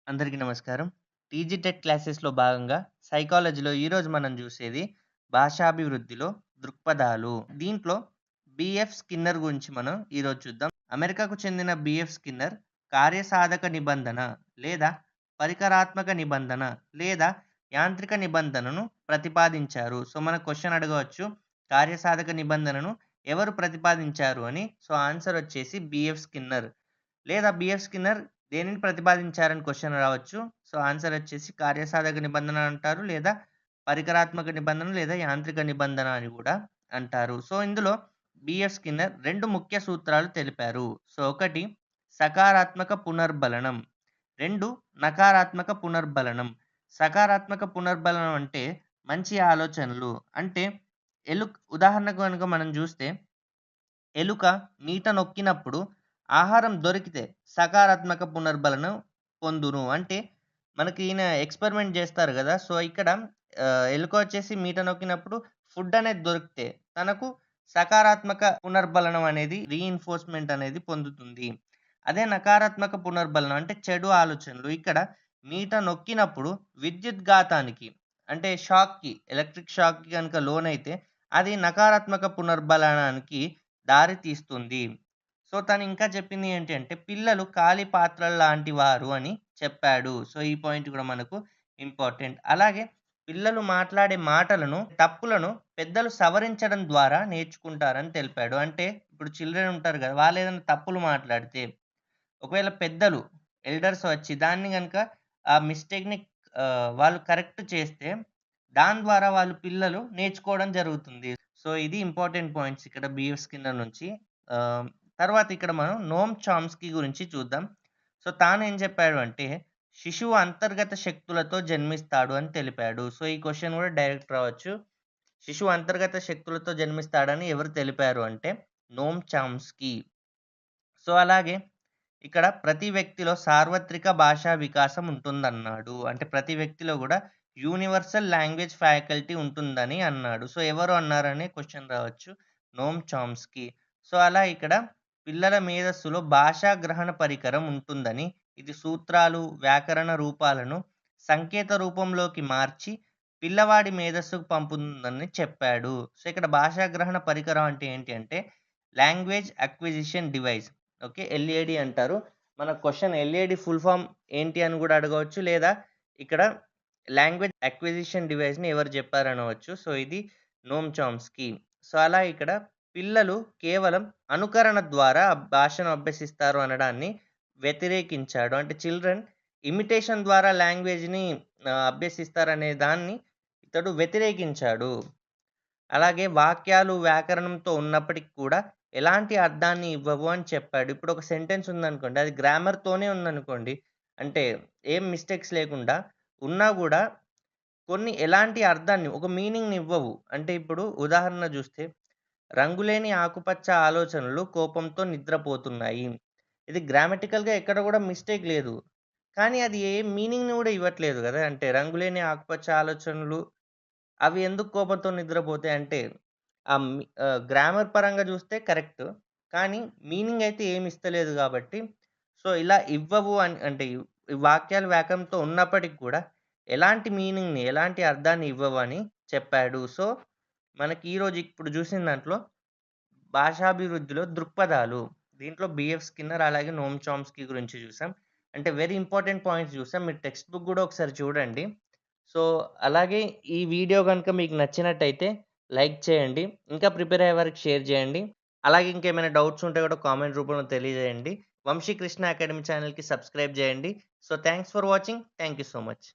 అందరికీ నమస్కారం. TG TET క్లాసెస్‌లో భాగంగా సైకాలజీలో ఈరోజు మనం జూసేది భాషాభివృద్ధిలో దృక్పథాలు. దీంట్లో బీఎఫ్ స్కిన్నర్ గురించి మనం ఈరోజు చూద్దాం. అమెరికాకు చెందిన బీఎఫ్ స్కిన్నర్ కార్యసాధక నిబంధన లేదా పరికరాత్మక నిబంధన లేదా యాంత్రిక నిబంధనను ప్రతిపాదించారు. సో, మన క్వెషన్ అడగవచ్చు. కార్యసాధక నిబంధనను ఎవరు ప్రతిపాదించారు అని. సో, ఆన్సర్ వచ్చేసి బీఎఫ్ స్కిన్నర్. లేదా బీఎఫ్ స్కిన్నర్ దేనిని ప్రతిపాదించారని క్వెషన్ రావచ్చు. సో, ఆన్సర్ వచ్చేసి కార్యసాధక నిబంధన అంటారు. లేదా పరికరాత్మక నిబంధన లేదా యాంత్రిక నిబంధన అని గూడా అంటారు. సో, ఇందులో బీఎఫ్ స్కిన్నర్ 2 ముఖ్య సూత్రాలు తెలిపారు. సో, ఒకటి సకారాత్మక పునర్బలనం. 2 నకారాత్మక పునర్బలనం. సకారాత్మక పునర్బలనం అంటే మంచి ఆలోచనలు. అంటే ఉదాహరణకు గనుక మనం జూస్తే ఎలుక మీట నొక్కినప్పుడు ఆహారం దొరికితే సకారాత్మక పునర్బలనం పొందును. అంటే మనకి ఈయన ఎక్స్‌పెరిమెంట్ జేస్తారు గదా! సో, ఇక్కడ ఎలుక వచ్చేసి మీట నొక్కినప్పుడు ఫుడ్ అనేది దొరికితే తనకు సకారాత్మక పునర్బలనం అనేది రీఇన్ఫోర్స్‌మెంట్ అనేది పొందుతుంది. అదే నకారాత్మక పునర్బలనం అంటే చెడు ఆలోచనలు. ఇక్కడ మీట నొక్కినప్పుడు విద్యుత్ ఘాతానికి అంటే షాక్‌కి, ఎలక్ట్రిక్ షాక్‌కి గనుక లోనైతే అది నకారాత్మక పునర్బలనానికి దారి తీస్తుంది. సో, తను ఇంకా చెప్పింది ఏంటి అంటే, పిల్లలు ఖాళీ పాత్రల్లాంటి వారు అని చెప్పాడు. సో, ఈ పాయింట్ కూడా మనకు ఇంపార్టెంట్. అలాగే పిల్లలు మాట్లాడే మాటలను, తప్పులను పెద్దలు సవరించడం ద్వారా నేర్చుకుంటారని తెలిపాడు. అంటే ఇప్పుడు చిల్డ్రన్ ఉంటారు గదా! వాళ్ళేదైనా తప్పులు మాట్లాడితే, ఒకవేళ పెద్దలు, ఎల్డర్స్ వచ్చి దాన్ని గనుక ఆ మిస్టేక్‌ని వాళ్ళు కరెక్ట్ చేస్తే, దాని ద్వారా వాళ్ళు పిల్లలు నేర్చుకోవడం జరుగుతుంది. సో, ఇది ఇంపార్టెంట్ పాయింట్స్ ఇక్కడ బీఎఫ్ స్కిన్నర్ నుంచి. ఆహ్, తర్వాత ఇక్కడ మనం నోమ్ చామ్స్కీ గురించి చూద్దాం. సో, తానేం చెప్పాడు అంటే, శిశువు అంతర్గత శక్తులతో జన్మిస్తాడు అని తెలిపాడు. సో, ఈ క్వెషన్ కూడా డైరెక్ట్ రావచ్చు. శిశువు అంతర్గత శక్తులతో జన్మిస్తాడని ఎవరు తెలిపారు అంటే, నోమ్ చామ్స్కీ. సో, అలాగే ఇక్కడ ప్రతి వ్యక్తిలో సార్వత్రిక భాషా వికాసం ఉంటుందన్నాడు. అంటే ప్రతి వ్యక్తిలో గూడా యూనివర్సల్ లాంగ్వేజ్ ఫ్యాకల్టీ ఉంటుందని అన్నాడు. సో, ఎవరు అన్నారనే క్వెషన్ రావచ్చు. నోమ్ చామ్స్కీ. సో, అలా ఇక్కడ పిల్లల మేధస్సులో భాషా గ్రహణ పరికరం ఉంటుందని, ఇది సూత్రాలు, వ్యాకరణ రూపాలను సంకేత రూపంలోకి మార్చి పిల్లవాడి మేధస్సుకు పంపుతుందని చెప్పాడు. సో, ఇక్కడ భాషా గ్రహణ పరికరం అంటే ఏంటి అంటే language acquisition device. Okay. LAD అంటారు. మన క్వెషన్ ఎల్ఏడి ఫుల్ ఫార్మ్ ఏంటి అని గూడా అడగవచ్చు. లేదా ఇక్కడ లాంగ్వేజ్ అక్విజిషన్ డివైస్‌ని ఎవరు జెప్పారనవచ్చు. సో, ఇది నోమ్ చామ్స్కీ. సో, అలా ఇక్కడ పిల్లలు కేవలం అనుకరణ ద్వారా భాషను అభ్యసిస్తారు అనడాన్ని వ్యతిరేకించాడు. అంటే చిల్డ్రన్ ఇమిటేషన్ ద్వారా లాంగ్వేజ్‌ని అభ్యసిస్తారనే దాన్ని ఇతడు వ్యతిరేకించాడు. అలాగే వాక్యాలు వ్యాకరణంతో ఉన్నప్పటికి కూడా ఎలాంటి అర్థాన్ని ఇవ్వవు అని చెప్పాడు. ఇప్పుడు ఒక సెంటెన్స్ ఉందనుకోండి. అది గ్రామర్‌తోనే ఉందనుకోండి. అంటే ఏం మిస్టేక్స్ లేకుండా ఉన్నా గూడా కొన్ని ఎలాంటి అర్థాన్ని ఒక మీనింగ్‌ని ఇవ్వవు. అంటే ఇప్పుడు ఉదాహరణ జూస్తే రంగులేని ఆకుపచ్చ ఆలోచనలు కోపంతో నిద్రపోతున్నాయి. ఇది గ్రామటికల్‌గా ఎక్కడ గూడా మిస్టేక్ లేదు. కానీ అది ఏ మీనింగ్‌ని గూడా ఇవ్వట్లేదు గదా! అంటే రంగులేని ఆకుపచ్చ ఆలోచనలు అవి ఎందుకు కోపంతో నిద్రపోతాయంటే, గ్రామర్ పరంగా జూస్తే కరెక్ట్. కానీ మీనింగ్ అయితే ఏమి ఇస్తలేదు గాబట్టి, సో, ఇలా ఇవ్వవు అని అంటే ఈ వాక్యాలు వ్యాకరణంతో ఉన్నప్పటికి కూడా ఎలాంటి మీనింగ్‌ని, ఎలాంటి అర్థాన్ని ఇవ్వవని చెప్పాడు. సో, మనకి ఈరోజు ఇప్పుడు జూసిన దాంట్లో భాషాభివృద్ధిలో దృక్పథాలు. దీంట్లో బీఎఫ్ స్కిన్నర్ అలాగే నోమ్ చామ్స్కీ గురించి జూసాం. అంటే వెరీ ఇంపార్టెంట్ పాయింట్స్ జూసాం. మీరు టెక్స్ట్ బుక్ గూడా ఒకసారి చూడండి. సో, అలాగే ఈ వీడియో గనుక మీకు నచ్చినట్టయితే లైక్ చేయండి. ఇంకా ప్రిపేర్ అయ్యే వారికి షేర్ చేయండి. అలాగే ఇంకేమైనా డౌట్స్ ఉంటే కూడా కామెంట్ రూపంలో తెలియజేయండి. వంశీ కృష్ణ అకాడమీ ఛానెల్‌కి సబ్స్క్రైబ్ చేయండి. So, thanks for watching. Thank you so much.